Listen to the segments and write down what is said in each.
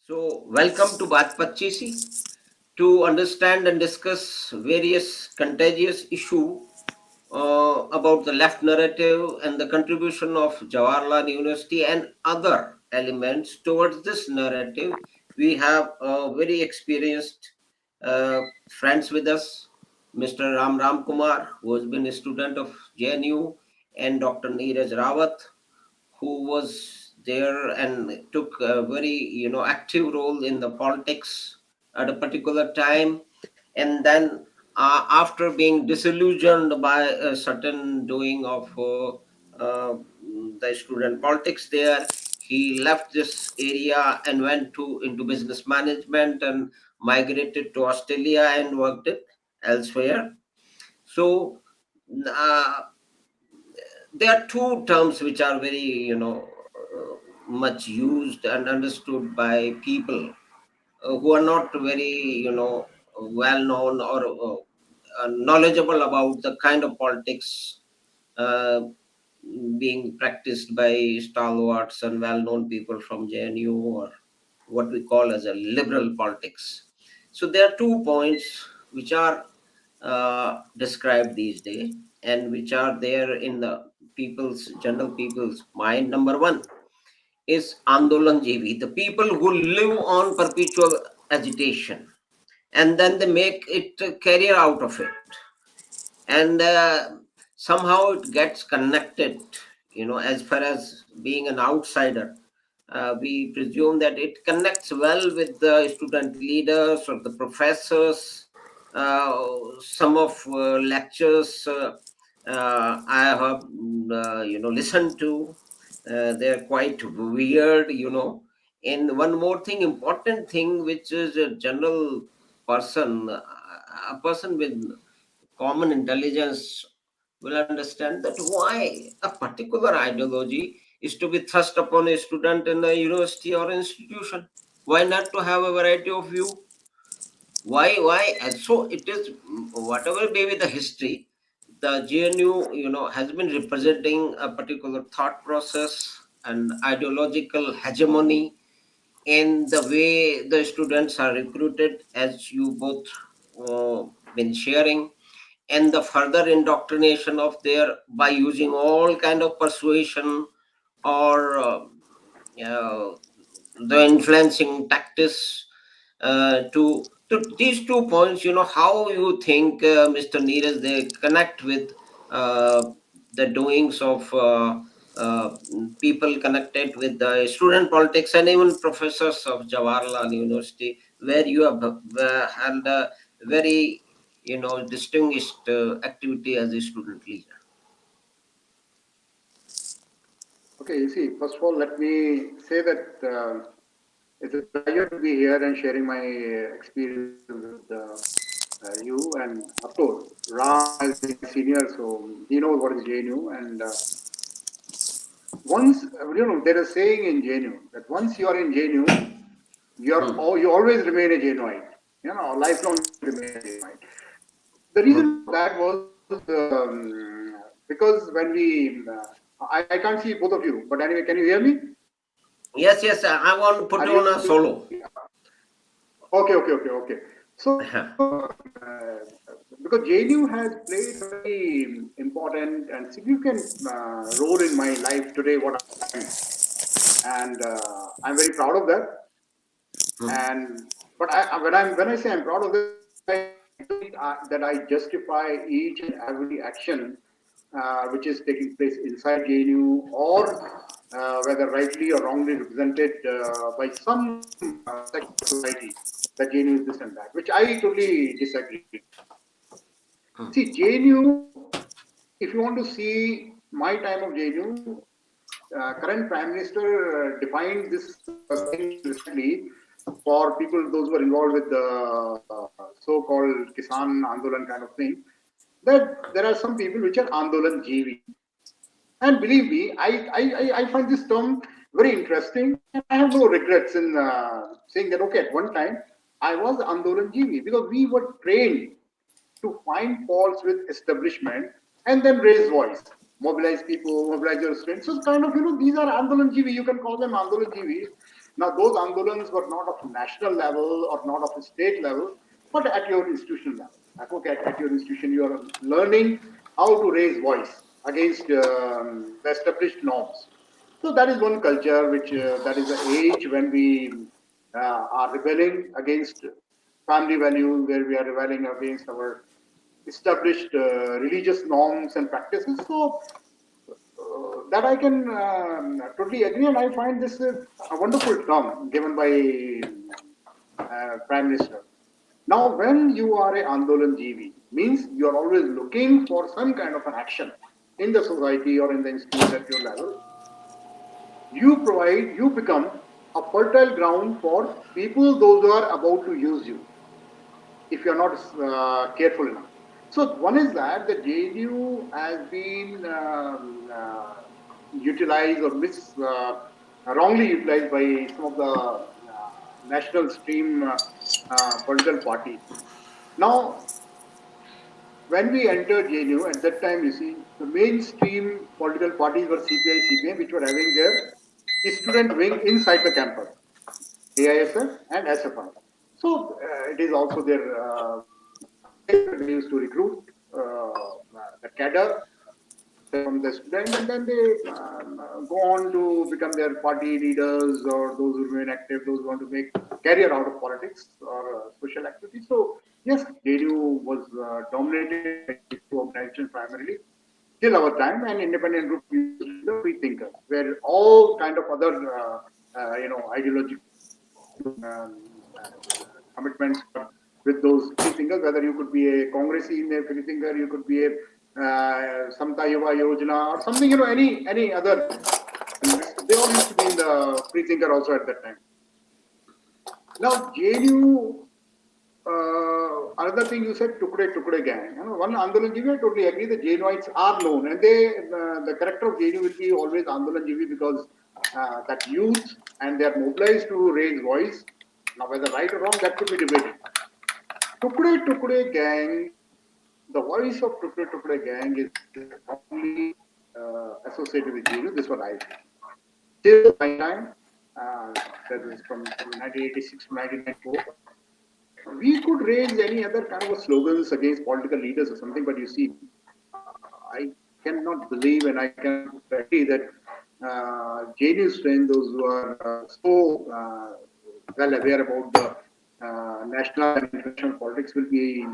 So, welcome to Baat to understand and discuss various contagious issue about the left narrative and the contribution of Jawaharlal University and other elements towards this narrative. We have very experienced friends with us, Mr. Ram Kumar, who has been a student of JNU, and Dr. Neeraj Rawat, who was there and took a very active role in the politics at a particular time, and then after being disillusioned by a certain doing of the student politics there, he left this area and went to into business management and migrated to Australia and worked it elsewhere. So uh, there are two terms which are very much used and understood by people who are not very well known or knowledgeable about the kind of politics uh, being practiced by stalwarts and well known people from JNU, or what we call as a liberal politics. So there are 2 points which are described these days and which are there in the general people's mind. Number one is Andolan JV, the people who live on perpetual agitation, and then they make it a career out of it, and somehow it gets connected. As far as being an outsider, we presume that it connects well with the student leaders or the professors. Some of lectures I have listened to, they're quite weird. And one more thing, important thing, which is a general person, a person with common intelligence will understand that why a particular ideology is to be thrust upon a student in a university or institution. Why not to have a variety of view? Why? And so it is, whatever may be the history, the GNU, has been representing a particular thought process and ideological hegemony in the way the students are recruited, as you both been sharing, and the further indoctrination of their by using all kind of persuasion or uh, the influencing tactics to these 2 points. How you think, Mr. Neeraj, they connect with uh, the doings of uh, people connected with the student politics and even professors of Jawaharlal University, where you have had a very distinguished activity as a student leader. Okay, you see, first of all, let me say that it's a pleasure to be here and sharing my experiences with you. And of course, Ram has been my senior, so he knows what is JNU. And once, there is a saying in JNU that once you are in JNU, you always remain a JNUite. Lifelong you remain a JNUite. The reason for that was because when I can't see both of you, but anyway, can you hear me? Yes, I want to put Are you on you a solo. okay? So, because JNU has played a very important and significant role in my life today, what I am, and I'm very proud of that. And when I say I'm proud of that, that I justify each and every action which is taking place inside JNU, or whether rightly or wrongly represented by some section of society, that JNU is this and that, which I totally disagree. See, JNU, if you want to see my time of JNU, current Prime Minister defined this thing recently for people, those who are involved with the so-called Kisan Andolan kind of thing, that there are some people which are Andolan JV. And believe me, I find this term very interesting, and I have no regrets in saying that, okay, at one time, I was Andolan JV, because we were trained to find faults with establishment and then raise voice, mobilize people, mobilize your students. So kind of, these are Andolan JV, you can call them Andolan JV. Now, those andolans were not of national level or not of a state level, but at your institutional level. Okay, at your institution, you are learning how to raise voice against the established norms. So that is one culture, which that is the age when we are rebelling against family values, where we are rebelling against our established religious norms and practices. So that I can totally agree, and I find this a wonderful term given by Prime Minister. Now, when you are a Andolan GV, means you are always looking for some kind of an action in the society or in the institute at your level. You become a fertile ground for people, those who are about to use you, if you're not careful enough. So one is that the JNU has been utilized or wrongly utilized by some of the national stream political parties. Now, when we entered JNU, at that time, you see, the mainstream political parties were CPI, CPM, which were having their student wing inside the campus, AISF and SFI. So it is also their place where they used to recruit the cadre from the students, and then they go on to become their party leaders or those who remain active, those who want to make career out of politics or social activity. So yes, JNU was dominated by these two organizations primarily till our time, and independent group used to be the free thinkers, where all kind of other ideological commitments were with those free thinkers. Whether you could be a Congressy in a free thinker, you could be a Samta Yuva Yojana or something, any other. They all used to be in the free thinker also at that time. Now JNU, another thing you said, Tukde gang. One Andolan Jivi, I totally agree. The JNUites are known, and the character of JNU will be always Andolan Jivi, because that youth, and they are mobilized to raise voice. Now, whether right or wrong, that could be debated. Tukde gang, the voice of Tukde gang is strongly associated with JNU. This is what I feel. Till my time, that was from 1986 to 1994. We could raise any other kind of slogans against political leaders or something, but you see, I cannot believe and I cannot agree that JNU strength, those who are so well aware about the national and international politics, will be,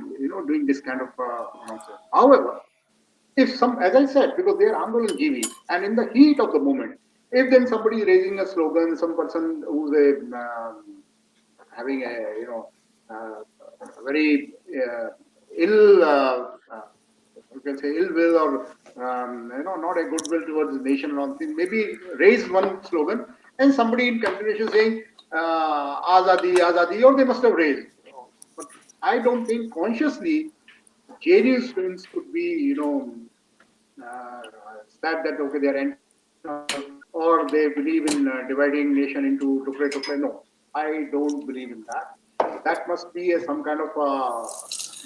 doing this kind of nonsense. However, if some, as I said, because they are Andolan GVs, and in the heat of the moment, if then somebody is raising a slogan, some person who's having a very ill, you can say ill will, or not a good will towards the nation or something, maybe raise one slogan, and somebody in continuation saying Azadi, Azadi, or they must have raised. But I don't think consciously JNU students could be, uh, said that okay, they are anti-national or they believe in dividing nation into tukre tukre. No, I don't believe in that. That must be some kind of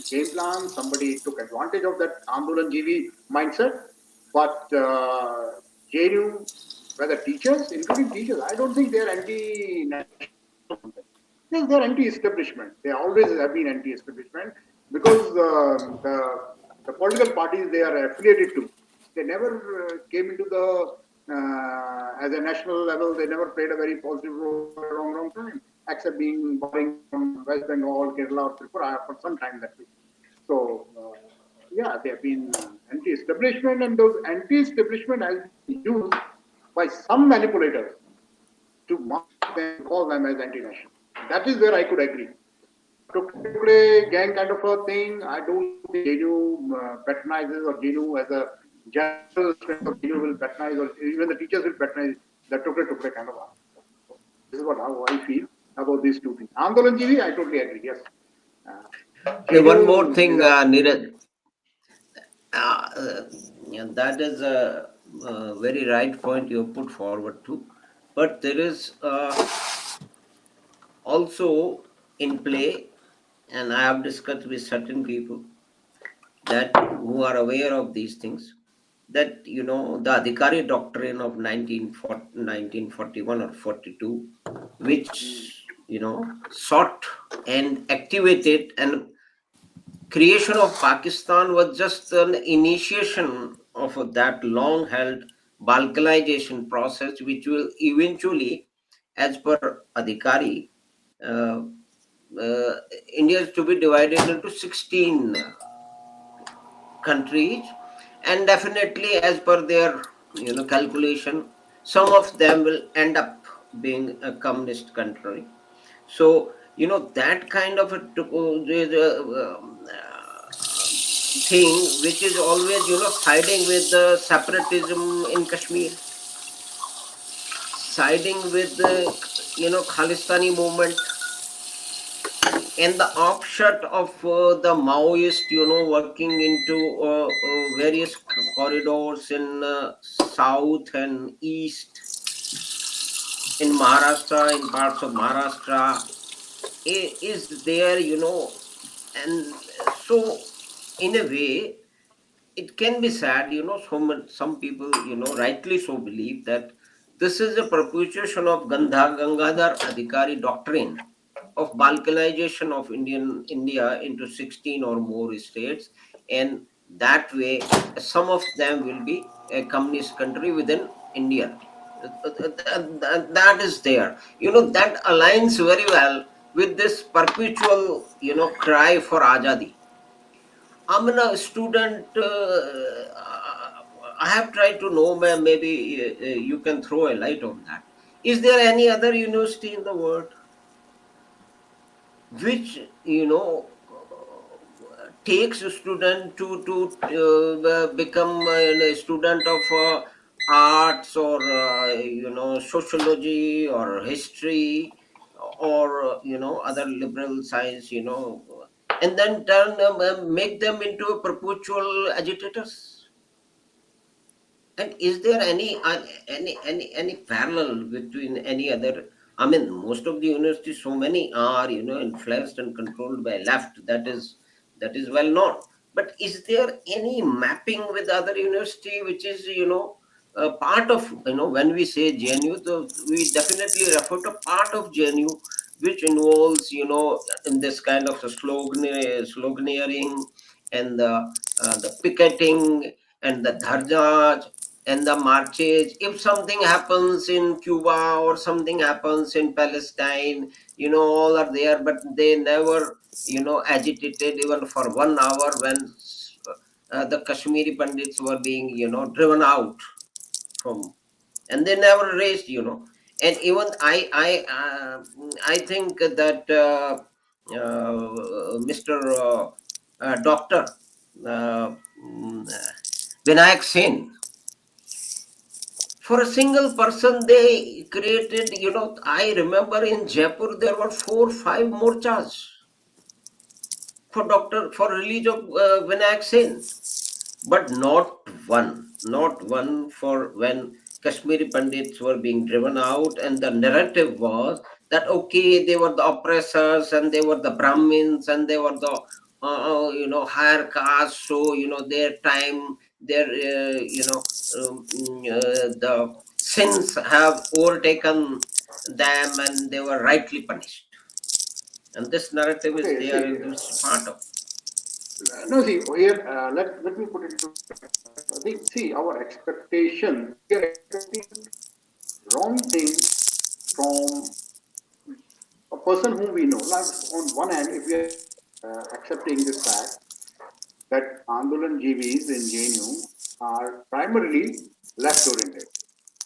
game plan. Somebody took advantage of that Andolan GV mindset. But JNU, whether teachers, including teachers, I don't think they are anti-national or something. Yes, they are anti-establishment. They always have been anti-establishment, because the political parties they are affiliated to, they never came into the as a national level. They never played a very positive role for a long time, except being barring from West Bengal, Kerala, or Tripura for some time that way. So yeah, they have been anti-establishment, and those anti-establishment has been used by some manipulators to mark them, to call them as anti-national. That is where I could agree. Tukde gang kind of a thing, I don't think JNU patronizes, or JNU as a general strength of JNU will patronize, or even the teachers will patronize the Tukde kind of answer. So this is what how I feel about these two things. Andolan GV, I totally agree. Yes, uh, One more JNU is thing, a Neeraj. Yeah, that is a very right point you put forward too. But there is also in play, and I have discussed with certain people that who are aware of these things, that the Adhikari doctrine of 1941 or 42, mm, which sought and activated, and creation of Pakistan was just an initiation of that long held balkanization process, which will eventually, as per Adhikari, uh, uh, India is to be divided into 16 countries, and definitely, as per their calculation, some of them will end up being a communist country. So that kind of a thing, which is always siding with the separatism in Kashmir, siding with the Khalistani movement, and the offshoot of the Maoist, working into various corridors in south and east, in Maharashtra, in parts of Maharashtra, is there, and so in a way, it can be sad, some people, rightly so believe that this is a perpetuation of Gangadhar Adhikari doctrine of balkanization of India into 16 or more states, and that way, some of them will be a communist country within India. That is there. That aligns very well with this perpetual, cry for Azadi. I'm a student. I have tried to know, maybe you can throw a light on that. Is there any other university in the world which takes a student to become a student of arts, or sociology or history, or other liberal science, and then make them into a perpetual agitators? And is there any parallel between any other? I mean, most of the universities, so many are influenced and controlled by left. That is well known. But is there any mapping with other university, which is part of, when we say JNU, we definitely refer to part of JNU, which involves in this kind of a sloganeering, and the picketing, and the dharjas, and the marches. If something happens in Cuba or something happens in Palestine, all are there, but they never agitated even for 1 hour when the Kashmiri Pandits were being driven out from, and they never raised, and even I think that Mr. Doctor uh, mm, Vinayak Sen, for a single person they created, I remember in Jaipur there were 4 5 morchas for release of Vinayak Sen, but not one for when Kashmiri Pandits were being driven out, and the narrative was that okay, they were the oppressors, and they were the Brahmins, and they were the higher caste, so their time, their the sins have overtaken them, and they were rightly punished. And this narrative is okay, there, see, and this is part of. no, see, here, let me put it into perspective. I think, see, our expectation, we are expecting wrong things from a person whom we know. Like, on one hand, if we are accepting this fact that Andolan GVs in JNU are primarily left oriented.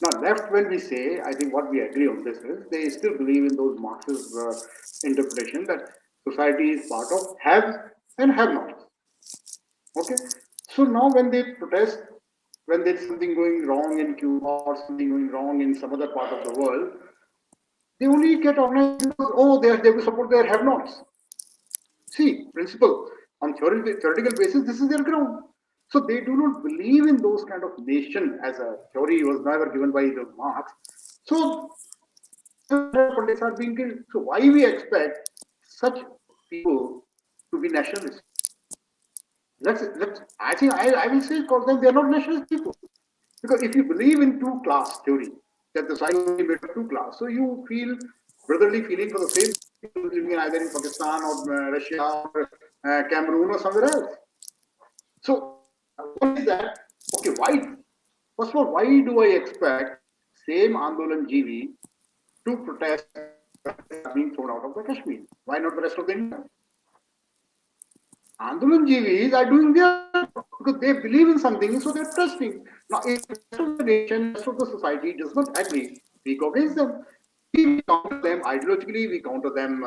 Now, left, when we say, I think what we agree on this is they still believe in those Marxist interpretation that society is part of haves and have nots. Okay, so now when they protest, when there's something going wrong in Cuba or something going wrong in some other part of the world, they only get organized because, oh, they will support their have-nots. See, principle, on theoretical basis, this is their ground. So they do not believe in those kind of nation as a theory was never given by the Marx. So Pandits are being killed. So why we expect such people to be nationalists? let's I think I will say call them they are not nationalist people. Because if you believe in two class theory, that the society is only made of two class, so you feel brotherly feeling for the same people living in either in Pakistan or Russia or Cameroon or somewhere else. So one is that okay, why? First of all, why do I expect same Andolan GV to protest when Indians are being thrown out of the Kashmir? Why not the rest of the India? Andolan GVs are doing their job because they believe in something, so they're trusting. Now, if the rest of the nation, rest of the society does not agree, we go against them. We counter them ideologically, we counter them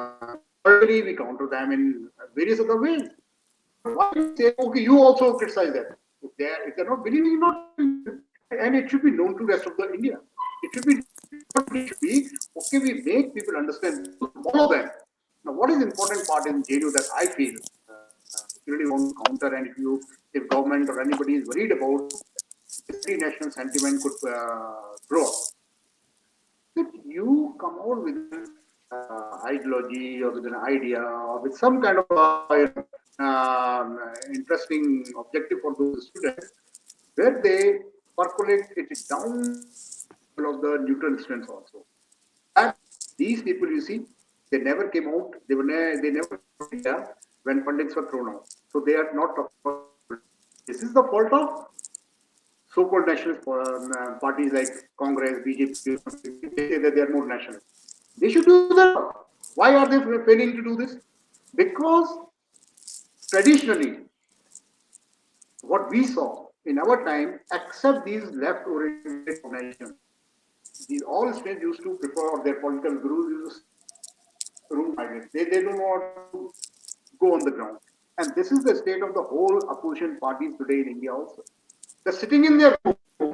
verbally, we counter them in various other ways. But why do we say, okay, you also criticize them? If they're not believing, you're not believing. And it should be known to the rest of the India. It should be what it should be. Okay, we make people understand. Those who follow them. Now, what is important part in JNU that I feel, if you really want to counter, and if government or anybody is worried about this anti-national sentiment could grow up, that you come out with an ideology or with an idea or with some kind of interesting objective for those students, where they percolate it down to the level of the neutral students also. That these people, you see, they never came out. They never came out of India when pundits were thrown out. So they are not talking about this is the fault of so-called nationalist parties like Congress, BJP, or something. They say that they are more nationalist. They should do their job. Why are they failing to do this? Because traditionally, what we saw in our time, except these left-oriented organizations, these all states used to prefer, or their political gurus used to sit in their room silent. They don't want to go on the ground. And this is the state of the whole opposition parties today in India also. They're sitting in their room. They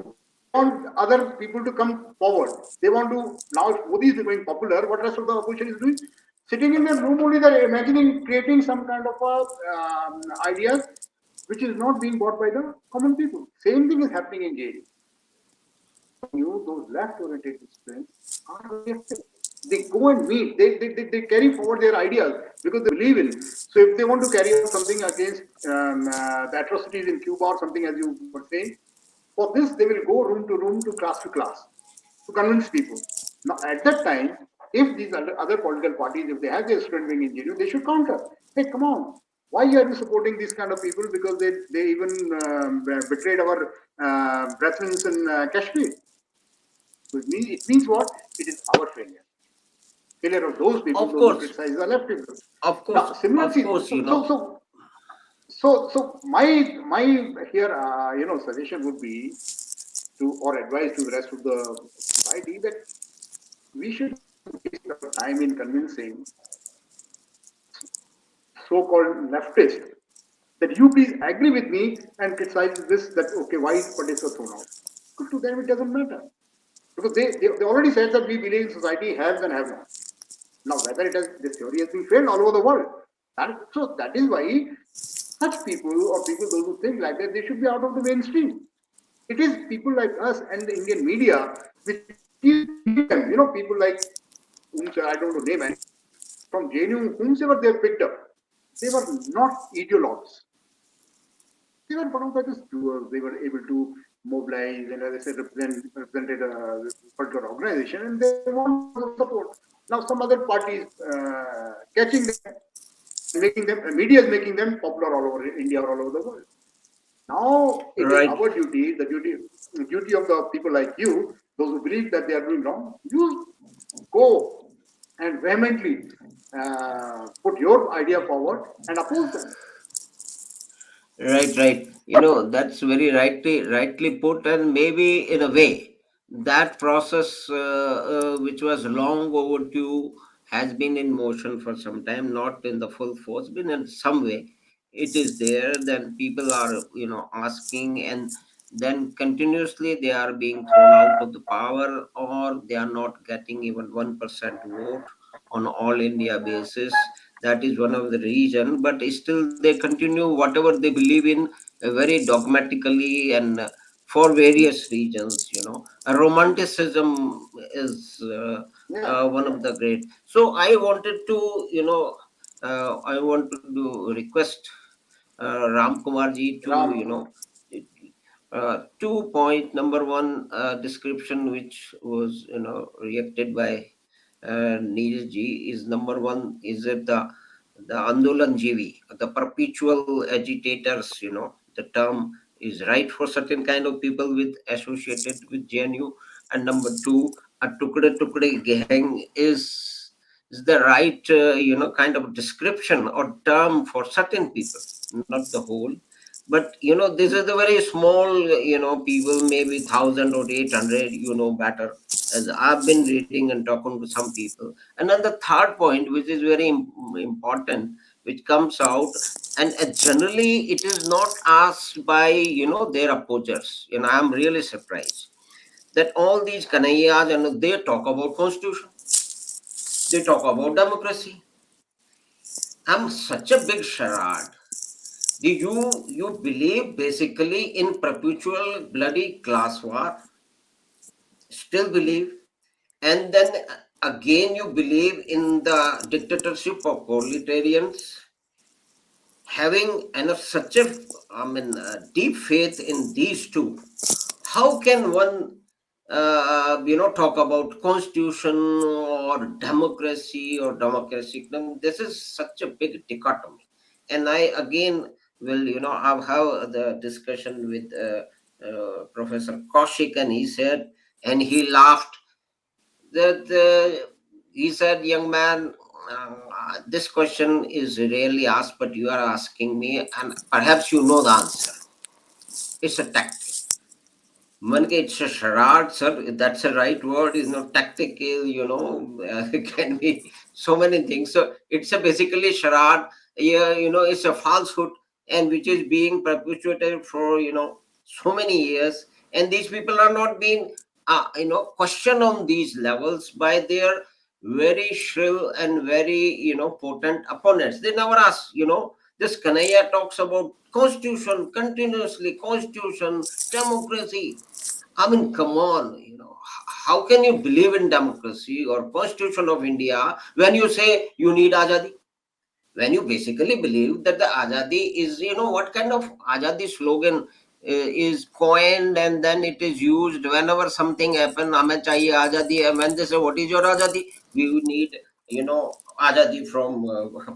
want other people to come forward. They want to, now if Modi is becoming popular, what rest of the opposition is doing? Sitting in their room only, they're imagining, creating some kind of ideas which is not being bought by the common people. Same thing is happening in JD. I'm telling you, those left-oriented students are very active. They go and meet. They carry forward their ideas because they believe in. So if they want to carry out something against the atrocities in Cuba or something, as you were saying, for this they will go room to room, to class, to convince people. Now at that time, if these other political parties, if they have their student wing in JNU, they should counter. Hey, come on. Why are you supporting these kind of people? Because they even betrayed our brethren in Kashmir. So it means what? It is our failure. Failure of those people, Of those who course, criticize the left people. Now, of similarly, course, so my here suggestion would be to or advice to the rest of the society that we should not waste our time in convincing so-called leftists that you please agree with me and criticize this that okay why Pandits are thrown out. Because to them it doesn't matter because they already said that we believe in society has and have not. Now, whether it has this theory has been failed all over the world, so that is why such people or people those who think like that they should be out of the mainstream. It is people like us and the Indian media which keep believing them. You know, people like I don't know name any from JNU, whomsoever they picked up, they were not ideologues. They were one of the just doers. They were able to mobilize and, as I said, represented a particular organization, and they want because of support. Now, some other parties catching them and making them, media is making them popular all over India or all over the world. Now, it is right. our duty, the duty of the people like you, those who believe that they are doing wrong. You go and vehemently put your idea forward and oppose them. Right, right. That's very rightly put, and maybe in a way, that process, which was long overdue, has been in motion for some time, not in the full force, but in some way, it is there. Then people are, asking, and then continuously they are being thrown out of the power, or they are not getting even 1% vote on all India basis. That is one of the reason, but still they continue whatever they believe in, very dogmatically, and for various reasons. A romanticism is Yeah. one of the great. So I wanted to, I want to request Ram Kumar ji to, Ram. 2 point number one description which was reacted by Neeraj ji is number one is that the Andolan Jivi, the perpetual agitators, the term is right for certain kind of people with associated with JNU. And number two, a Tukde Tukde gang is the right kind of description or term for certain people, not the whole. But this is the very small people, maybe 1,000 or 800, better, as I've been reading and talking to some people. And then the third point, which is very important, which comes out, and generally it is not asked by their opposers. I'm really surprised that all these kanayas, they talk about constitution, they talk about democracy. I'm such a big charade. Do you believe basically in perpetual bloody class war? Still believe, and then again you believe in the dictatorship of proletarians, having enough such a deep faith in these two. How can one talk about constitution or democracy or democracy? This is such a big dichotomy. And I again will have the discussion with Professor Kaushik, and he said, and he laughed that he said, young man, this question is rarely asked, but you are asking me, and perhaps you know the answer. It's a tactic. Man, it's a charade, sir. That's a right word. Is not tactical. It can be so many things. So it's a basically charade. Yeah, it's a falsehood, and which is being perpetuated for so many years. And these people are not being questioned on these levels by their very shrill and very potent opponents. They never ask. This Kanaya talks about constitution continuously, constitution, democracy. I mean, come on, how can you believe in democracy or constitution of India when you say you need Azadi? When you basically believe that the Azadi is, what kind of Azadi slogan is coined and then it is used whenever something happens, Hame chahiye Azadi, and when they say, what is your Azadi? We need, Azadi from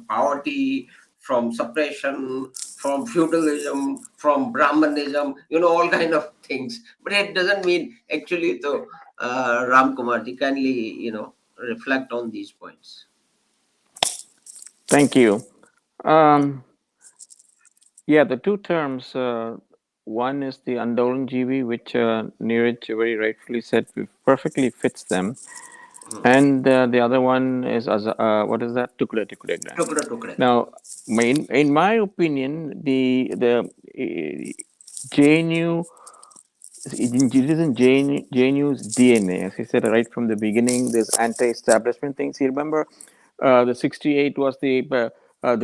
poverty, from suppression, from feudalism, from Brahmanism, all kind of things. But it doesn't mean actually, so Ram Kumar, kindly, reflect on these points. Thank you. Um, yeah, the two terms. One is the Andolan which Neeraj very rightfully said perfectly fits them, and the other one is what is that? Tukde Tukde Gang. Tukde Tukde. Now, in my opinion, the JNU, it is in JNU's DNA. As he said right from the beginning, there's anti-establishment things. You remember, the '68 was the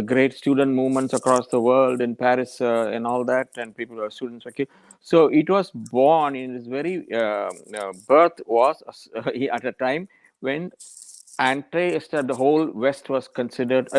great student movements across the world in Paris and all that, and people were students. Okay, so it was born in its very birth was at a time when the whole West was considered,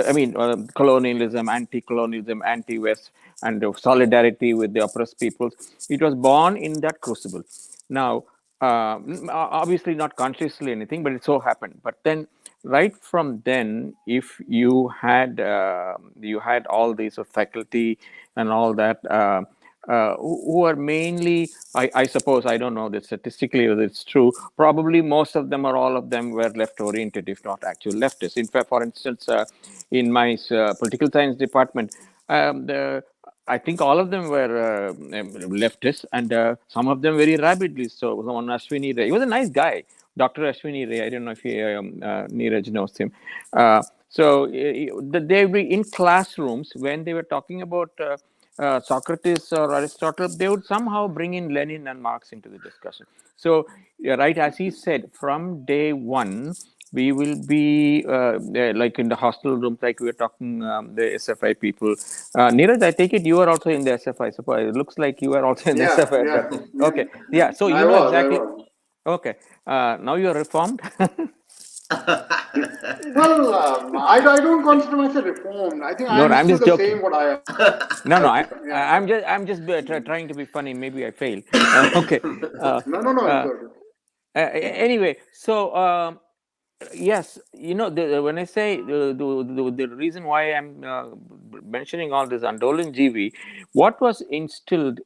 colonialism, anti-colonialism, anti-West, and solidarity with the oppressed peoples. It was born in that crucible. Now, obviously not consciously anything, but it so happened. But then, right from then, if you had all these faculty and all that, who are mainly, I suppose, I don't know that statistically whether it's true, probably most of them or all of them were left oriented, if not actual leftists. In fact, for instance, in my political science department, I think all of them were leftists, and some of them very rabidly so. One Ashwini Ray, he was a nice guy, Dr. Ashwini Ray. I don't know if Neeraj knows him. They were in classrooms when they were talking about Socrates or Aristotle, they would somehow bring in Lenin and Marx into the discussion. So, right, as he said, from day one, we will be like in the hostel rooms, like we were talking, the SFI people. Neeraj, I take it you are also in the SFI. So it looks like you are also in the Yeah, SFI. yeah, Okay, yeah. So I you know was, I exactly. was. Okay, now you are reformed. Well, I don't consider myself reformed. I think I No, am no, I'm still just the joking. same what I am. No, no, Yeah, yeah. I'm just trying to be funny. Maybe I failed. Okay. Uh, No, no, no. It's uh, good. anyway, so yes, when I say the reason why I'm mentioning all this Andolan GV, what was instilled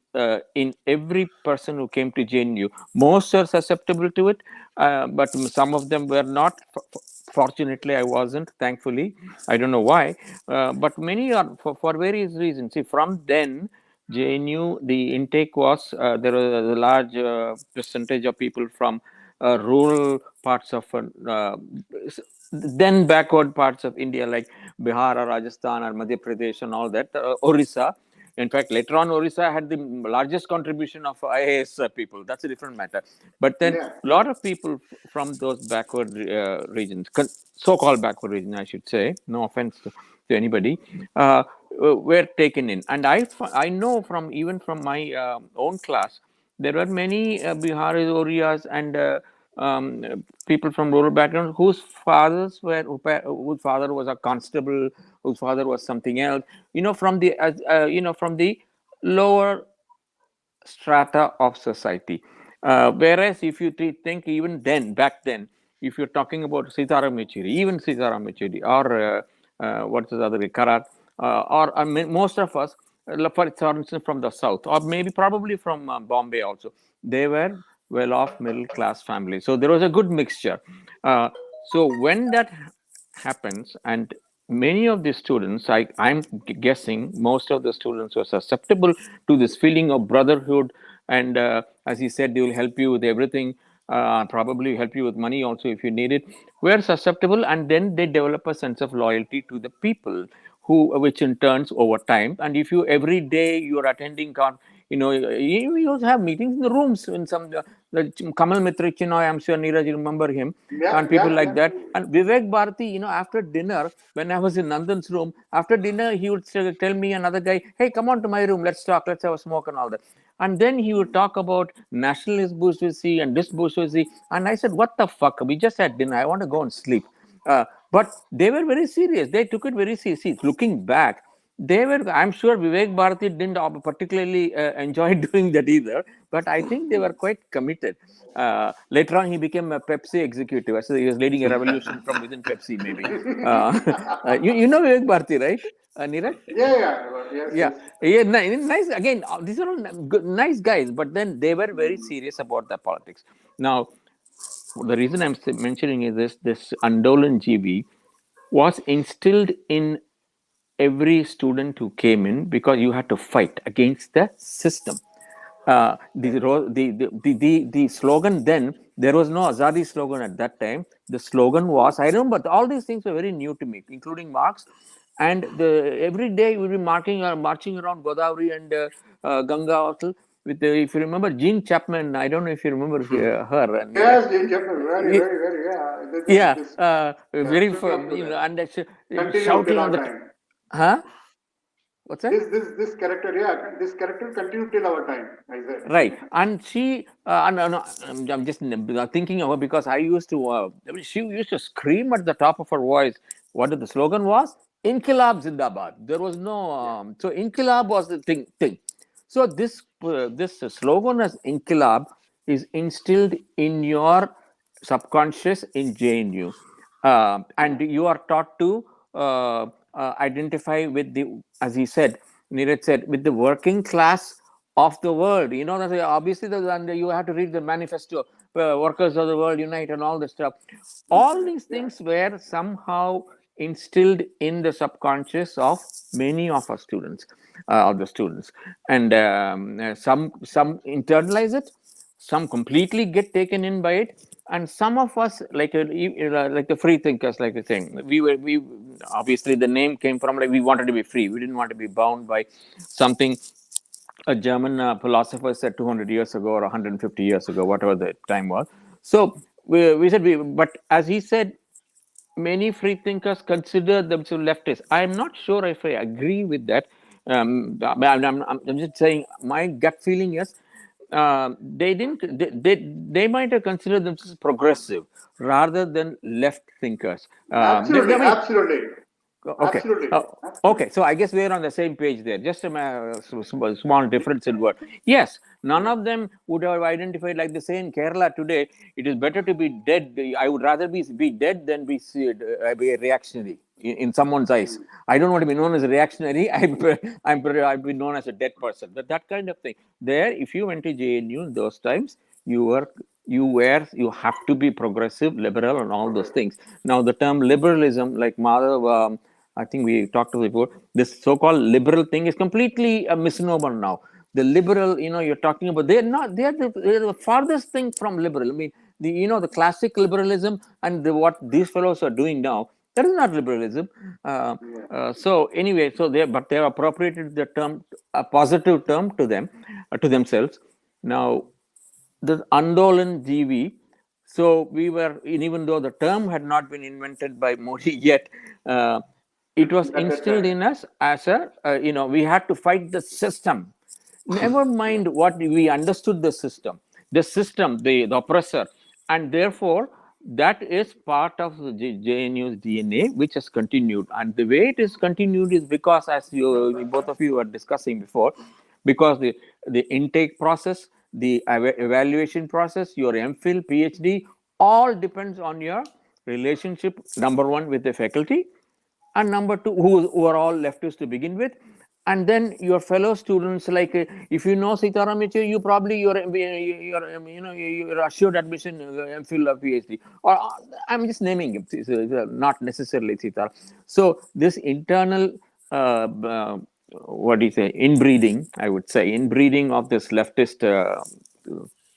in every person who came to JNU, most are susceptible to it, but some of them were not. Fortunately, I wasn't. Thankfully, I don't know why, but many are for various reasons. See, from then JNU, the intake was there was a large percentage of people from rural parts of then backward parts of India, like Bihar or Rajasthan or Madhya Pradesh and all that, Orissa. In fact, later on, Orissa had the largest contribution of IAS people. That's a different matter. But then Yeah, a lot of people from those backward regions, so-called backward region, I should say, no offense to anybody, were taken in. And I know from even from my own class, there were many Biharis, Orias, and people from rural backgrounds whose fathers were whose father was a constable, whose father was something else. From the from the lower strata of society. Whereas if you think even then, back then, if you're talking about Sitaram Yechuri, even Sitaram Yechuri, or what's the other, Karat, or I mean, most of us, for instance, from the south, or maybe probably from Bombay also, they were well off middle class families. So there was a good mixture. So when that happens, and many of the students, I'm guessing most of the students were susceptible to this feeling of brotherhood, and as he said, they will help you with everything, probably help you with money also if you need it. We're susceptible, and then they develop a sense of loyalty to the people, which in turns over time. And if you every day you're attending you also have meetings in the rooms in some the Kamal Mitri Chinoy, I'm sure Neeraj, you remember him, yeah, and people yeah, like yeah. that. And Vivek Bharati, after dinner, when I was in Nandan's room, after dinner, he would tell me, another guy, hey, come on to my room, let's talk, let's have a smoke and all that. And then he would talk about nationalist bourgeoisie and this bourgeoisie. And I said, what the fuck? We just had dinner. I want to go and sleep. But they were very serious. They took it very seriously. Looking back, I'm sure Vivek Bharati didn't particularly enjoy doing that either, but I think they were quite committed. Later on, he became a Pepsi executive. So he was leading a revolution from within Pepsi, maybe. You know Vivek Bharati, right, Neeraj? Yeah, yeah. Yes, Yeah, yes. yeah, nice. Again, these are all good, nice guys, but then they were very serious about the politics. Now, the reason I'm mentioning is this Andolan GV was instilled in every student who came in because you had to fight against the system. The slogan then, there was no Azadi slogan at that time. The slogan was, I remember all these things were very new to me, including Marx. And every day we would be marching around Godavari and Ganga with if you remember Jean Chapman. I don't know if you remember her, Neeraj. Yes, Jane Jeffrey, very, very, very. Yeah, Yeah, this very stood up to that. and Continued till shouting on our the time. huh? What's that? This character, yeah, this character continued till our time. I Right, said. and she, no, I'm just thinking of her because I used to. She used to scream at the top of her voice. What the slogan was? Inkilab Zindabad. There was no. Yeah, So Inkilab was the thing. So this slogan as Inkilab is instilled in your subconscious in JNU, yeah, and you are taught to identify with the, as he said, Neeraj said, with the working class of the world. That obviously and you have to read the manifesto, workers of the world unite and all this stuff. All these yeah, things were somehow instilled in the subconscious of many of our students, of the students, and some internalize it, some completely get taken in by it, and some of us, like the free thinkers, like the thing, we obviously the name came from, like, we wanted to be free, we didn't want to be bound by something a German philosopher said 200 years ago or 150 years ago, whatever the time was. So we said, but as he said, many free thinkers consider themselves leftists. I'm not sure if I agree with that. I'm just saying my gut feeling is they didn't they might have considered themselves progressive rather than left thinkers. Absolutely, absolutely, Okay. absolutely, Okay. absolutely. So I guess we're on the same page there. Just a small difference in word. Yes, none of them would have identified, like they say in Kerala today, it is better to be dead. I would rather be dead than be a reactionary in someone's eyes. Mm. I don't want to be known as a reactionary. I've been known as a dead person. But that kind of thing. There, if you went to JNU in those times, you were you have to be progressive, liberal, and all those things. Now, the term liberalism, like Madhav, I think we talked about before, this so-called liberal thing is completely a misnomer now. The liberal, you're talking about, they're the farthest thing from liberal. I mean, the classic liberalism and what these fellows are doing now, that is not liberalism. Uh, Yeah. so anyway, but they have appropriated the term, a positive term to them, to themselves. Now, the Andolan GV. So we were, even though the term had not been invented by Modi yet, uh, it was That's instilled right. in us as we had to fight the system. Never Yeah. mind what we understood the system, the oppressor, and therefore that is part of the JNU's DNA, which has continued. And the way it is continued is because, as both of you were discussing before, because the intake process, the evaluation process, your MPhil, PhD, all depends on your relationship, number one, with the faculty, and number two, who are all leftists to begin with, and then your fellow students. Like if you know Sitaram Yechuri, you probably you're assured admission, MPhil or PhD, or I'm just naming it, not necessarily Sitaram. So this internal what do you say, inbreeding, I would say, inbreeding of this leftist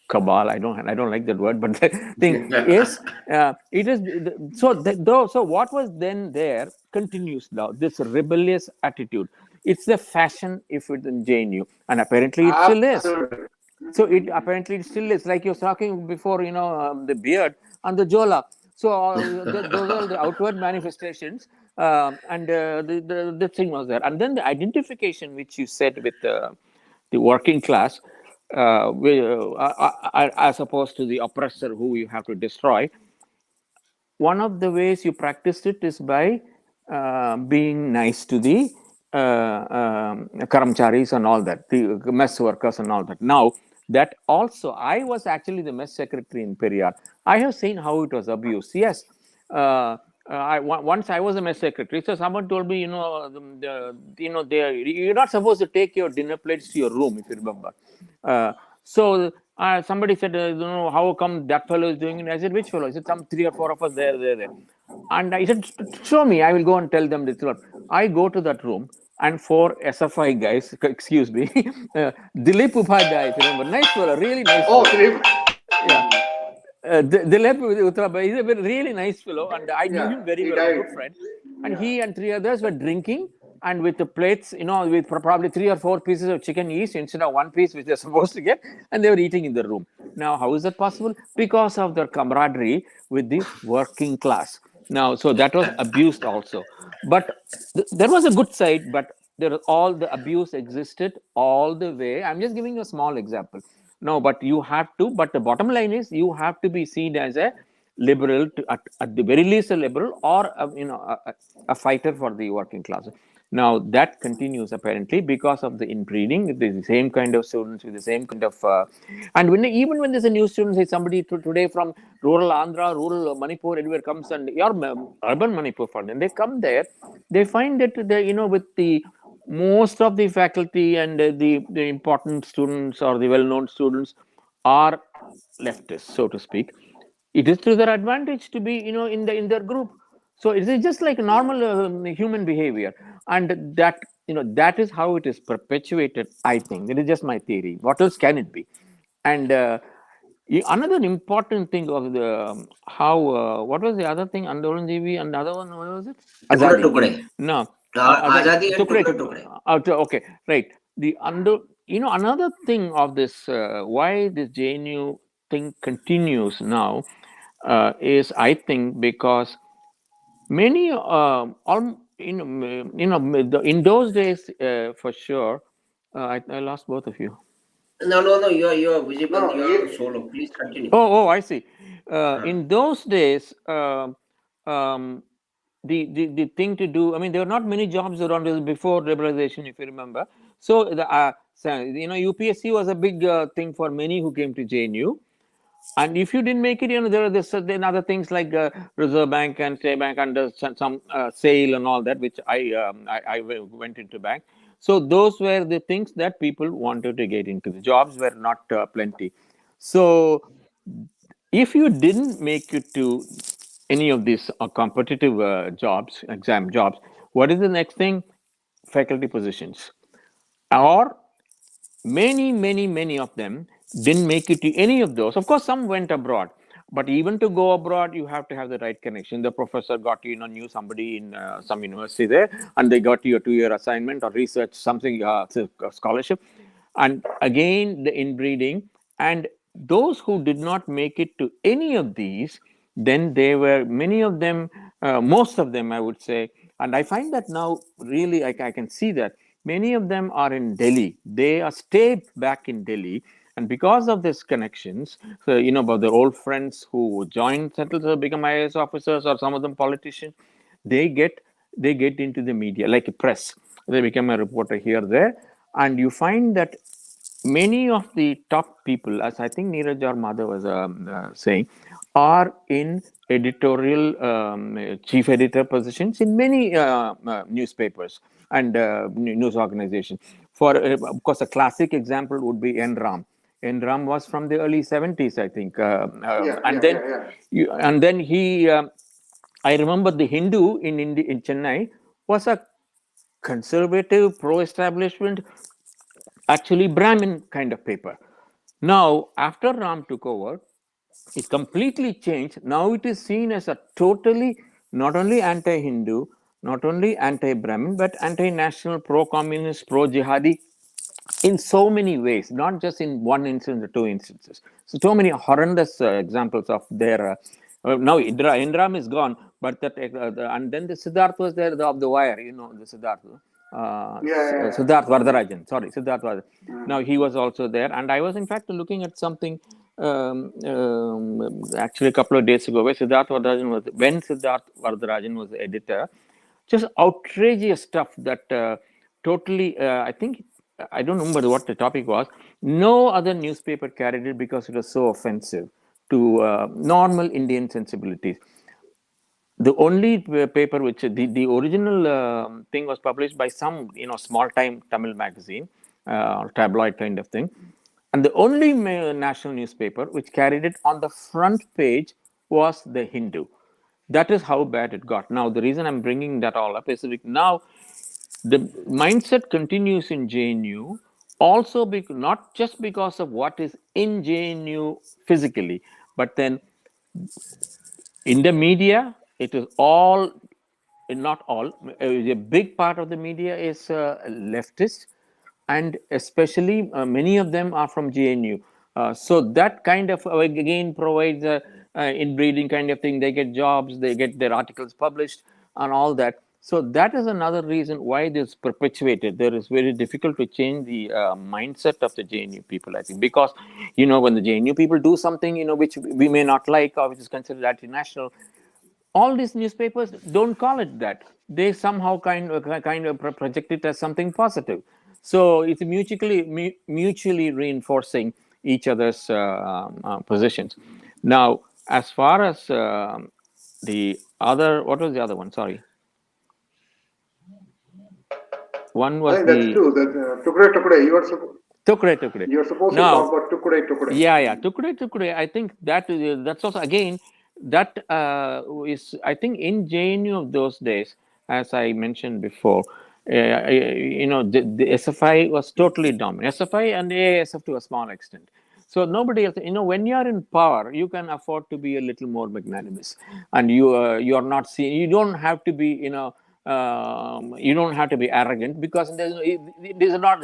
cabal. I don't like that word, but the thing is, it is so what was then there continues now, this rebellious attitude. It's the fashion, if it's in JNU, and apparently it still is. Absolutely. So it apparently it still is, like you're talking before, the beard and the jola. So those are the outward manifestations, and the thing was there. And then the identification, which you said with the working class, as opposed to the oppressor who you have to destroy. One of the ways you practiced it is by being nice to the karamcharis and all that, the mess workers and all that. Now, that also, I was actually the mess secretary in Periyar. I have seen how it was abused. Yes. Once I was a mess secretary, so someone told me, you're not supposed to take your dinner plates to your room, if you remember. So somebody said, how come that fellow is doing it? I said, which fellow? He said, some three or four of us there. And I said, show me, I will go and tell them this. I go to that room, and four SFI guys, excuse me, Dilip Upadhyay, if you remember, nice fellow, really nice Oh, fellow. Philip. Yeah. Dilip Uttarabai, he's a really nice fellow, and I knew Yeah, him very he well, a died. good friend. And Yeah. he and three others were drinking, and with the plates, with probably three or four pieces of chicken each instead of one piece which they're supposed to get, and they were eating in the room. Now, how is that possible? Because of their camaraderie with the working class. Now, so that was abused also. But there was a good side, but all the abuse existed all the way. I'm just giving you a small example. No, but you have to. But the bottom line is, you have to be seen as a liberal, at the very least a liberal, or a fighter for the working class. Now that continues apparently because of the inbreeding. The same kind of students with the same kind of, and even when there's a new student, say somebody today from rural Andhra, rural Manipur, anywhere comes, and urban Manipur for them, they come there, they find that with the most of the faculty and the important students or the well-known students are leftists, so to speak. It is to their advantage to be in their group. So it is just like normal human behavior, and that is how it is perpetuated. I think it is just my theory. What else can it be? And another important thing of the how what was the other thing? Andolan GV, and the other one, what was it? Tukde Azadi. tukde. No, Azadi and Tukre. tukde tukde. Okay, right. The another thing of this, why this JNU thing continues now, is, I think, because many in those days, for sure. I lost both of you. No, no, no. You're No, visible. no. You're solo. Please continue. Oh, I see. In those days, the thing to do, I mean, there were not many jobs around before liberalization, if you remember. So, UPSC was a big thing for many who came to JNU. And if you didn't make it, there are then other things like Reserve Bank and State Bank under some sale and all that, which I went into bank. So those were the things that people wanted to get into. The jobs were not plenty. So if you didn't make it to any of these competitive jobs, exam jobs, what is the next thing? Faculty positions. Or many of them didn't make it to any of those. Of course, some went abroad, but even to go abroad, you have to have the right connection. The professor got knew somebody in some university there, and they got you a 2-year assignment or research something, scholarship, and again the inbreeding. And those who did not make it to any of these, then there were many of them, most of them, I would say, and I find that now really I can see that many of them are in Delhi. They are stayed back in Delhi, and because of these connections, so about their old friends who joined Central to become IAS officers, or some of them politicians, they get into the media like a press. They become a reporter here there, and you find that many of the top people, as I think Neeraj or Madhav was saying, are in editorial chief editor positions in many newspapers and news organizations. For of course, a classic example would be Enram. Enram was from the early 70s, I think, Yeah, and yeah, then yeah, yeah. he. I remember the Hindu in Chennai was a conservative, pro-establishment, actually Brahmin kind of paper. Now, after Ram took over, it completely changed. Now it is seen as a totally not only anti-Hindu, not only anti-Brahmin, but anti-national, pro-communist, pro-jihadi in so many ways, not just in one instance or two instances. So many horrendous examples of their. Now Indram is gone, but and then the Siddharth was there of the wire, the Siddharth. Yeah, yeah, yeah. Siddharth Vardarajan, sorry, Siddharth Vardarajan. Mm. Now he was also there, and I was in fact looking at something actually a couple of days ago where Siddharth Vardarajan was the editor, just outrageous stuff that totally, I think, I don't remember what the topic was. No other newspaper carried it because it was so offensive to normal Indian sensibilities. The only paper which the original thing was published by some small time Tamil magazine, tabloid kind of thing, and the only national newspaper which carried it on the front page was the Hindu. That is how bad it got. Now the reason I'm bringing that all up is now the mindset continues in JNU also not just because of what is in JNU physically, but then in the media, it is all, not all, a big part of the media is leftist, and especially many of them are from JNU. So that kind of again provides a inbreeding kind of thing. They get jobs, they get their articles published, and all that. So that is another reason why this perpetuated. There is very difficult to change the mindset of the JNU people, I think, because when the JNU people do something which we may not like or which is considered anti-national, all these newspapers don't call it that. They somehow kind of project it as something positive. So it's mutually reinforcing each other's positions. Now, as far as the other, what was the other one? Sorry, one I was think that's the true. That Tukure, Tukre. you're supposed to talk Now, about Tukure. yeah, Tukre. I think that's also again that is, I think, in JNU of those days, as I mentioned before. The SFI was totally dominant. SFI and AASF to a small extent. So nobody else. When you are in power, you can afford to be a little more magnanimous, and you are not seen. You don't have to be you don't have to be arrogant, because you're not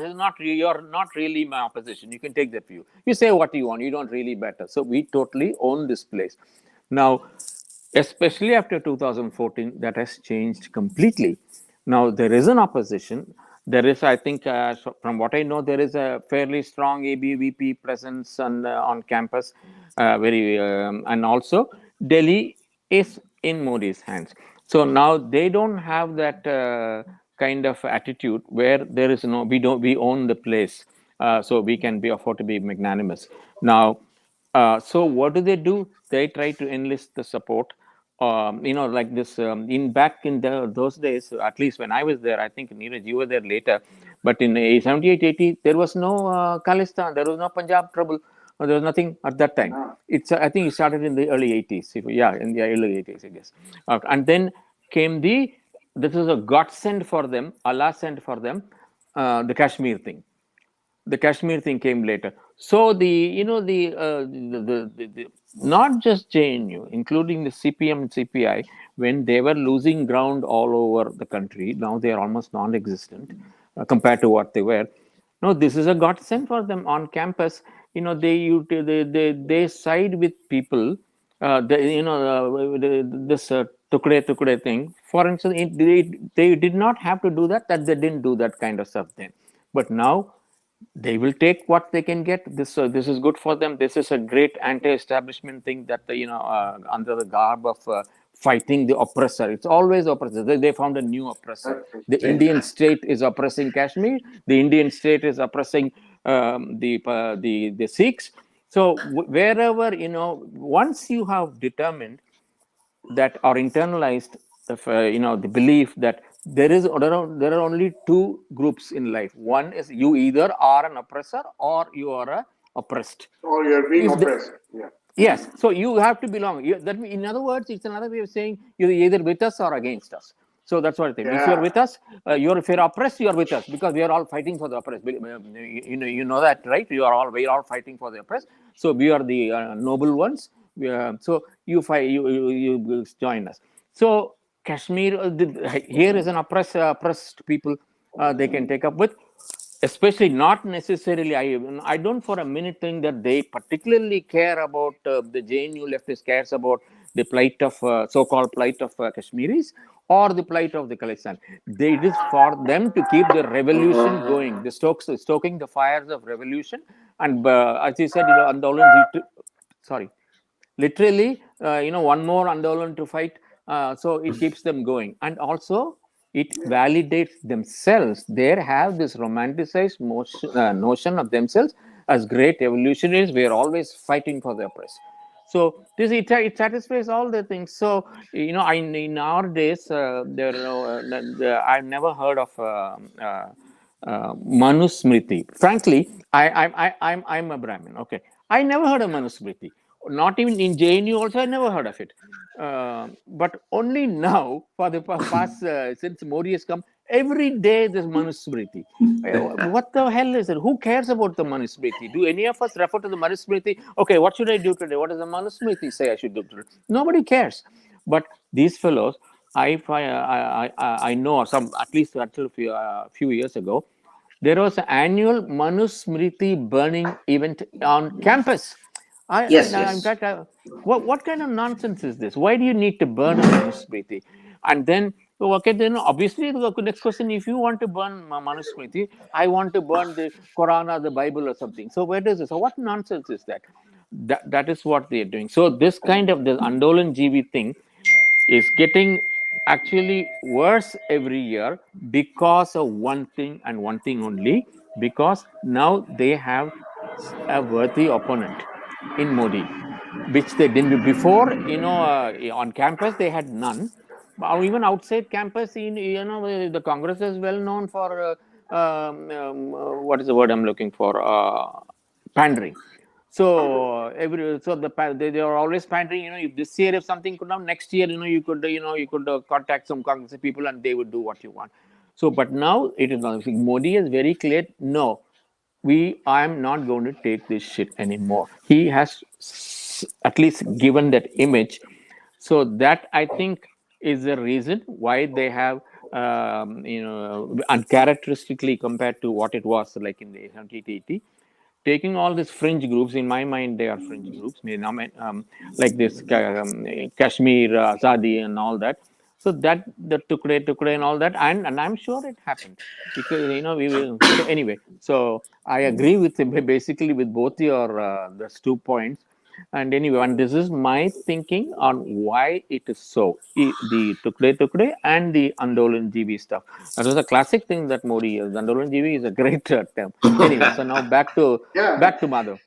really my opposition. You can take that view. You say what you want. You don't really matter. So we totally own this place. Now, especially after 2014, that has changed completely. Now there is an opposition. there is, I think, from what I know, there is a fairly strong ABVP presence on campus. And also Delhi is in Modi's hands. So now they don't have that kind of attitude where there is no, we own the place, so we can be afford to be magnanimous. Now, so what do? They try to enlist the support, like this, in back in those days, at least when I was there. I think, Neeraj, you were there later, but in 78, 80, there was no Khalistan, there was no Punjab trouble, there was nothing at that time. Ah, It's I think it started in the early 80s. Yeah, in the early 80s, I guess. And then came this is a godsend for them, Allah sent for them, the Kashmir thing. The Kashmir thing came later. So the not just JNU, including the CPM and CPI, when they were losing ground all over the country, now they are almost non-existent compared to what they were. No, this is a godsend for them on campus. They side with people. This tukde thing. For instance, they did not have to do that. That they didn't do that kind of stuff then. But now they will take what they can get. This is good for them. This is a great anti-establishment thing that under the garb of fighting the oppressor. It's always oppressor. They found a new oppressor. that's right. The Indian state is oppressing Kashmir. The Indian state is oppressing the Sikhs. So wherever, once you have determined that, or internalized the belief that there are only two groups in life. One is, you either are an oppressor or you are a oppressed. Or you're being If the, oppressed. Yeah. Yes, so you have to belong. In other words, it's another way of saying you're either with us or against us. So that's what I think. If you're Yeah. with us, if you're oppressed, you're with us, because we are all fighting for the oppressed. You know that, right? We're all fighting for the oppressed. So we are the noble ones. So you fight, you join us. So Kashmir, here is an oppressed people. They can take up with, especially not necessarily. I don't for a minute think that they particularly care about the JNU leftist cares about the plight of so-called plight of Kashmiris or the plight of the Khalistan. It is for them to keep the revolution going, stoking the fires of revolution. And as you said, Andolan, sorry, literally, one more Andolan to fight. So it keeps them going, and also it validates themselves. They have this romanticized notion of themselves as great evolutionists. We are always fighting for the oppressed. So it satisfies all the things. So in our days, I've never heard of Manusmriti. Frankly, I'm a Brahmin. Okay, I never heard of Manusmriti. Not even in JNU also, I never heard of it. But only now, for the past since Modi has come, every day there's Manusmriti. What the hell is it? Who cares about the Manusmriti? Do any of us refer to the Manusmriti? Okay, what should I do today? What does the Manusmriti say I should do today? Nobody cares. But these fellows, I know some, at least until a few years ago, there was an annual Manusmriti burning event on campus. Yes, In yes. fact, what kind of nonsense is this? Why do you need to burn a Manusmriti? And then, okay, then obviously the next question: if you want to burn Manusmriti, I want to burn the Quran or the Bible or something. So where does this? So what nonsense is that? That is what they are doing. So this kind of this Andolan GV thing is getting actually worse every year because of one thing and one thing only, because now they have a worthy opponent in Modi, which they didn't before. On campus they had none, or even outside campus. The Congress is well known for what is the word I'm looking for? Pandering. So they are always pandering. If this year if something could come, next year you could contact some Congress people and they would do what you want. So, but now it is not. Modi is very clear. No, I am not going to take this shit anymore. He has at least given that image. So that, I think, is the reason why they have uncharacteristically compared to what it was like in the 1980, taking all these fringe groups. In my mind, they are fringe groups, like this Kashmir Azadi and all that. So that the tukde and all that, and I'm sure it happened because we will. So anyway, so I agree with basically with both your those 2 points. And anyway, and this is my thinking on why it is so. The tukde and the Andolan GB stuff. That was a classic thing that Modi used. Andolan GB is a great term. Anyway, so now Yeah. back to Madhav.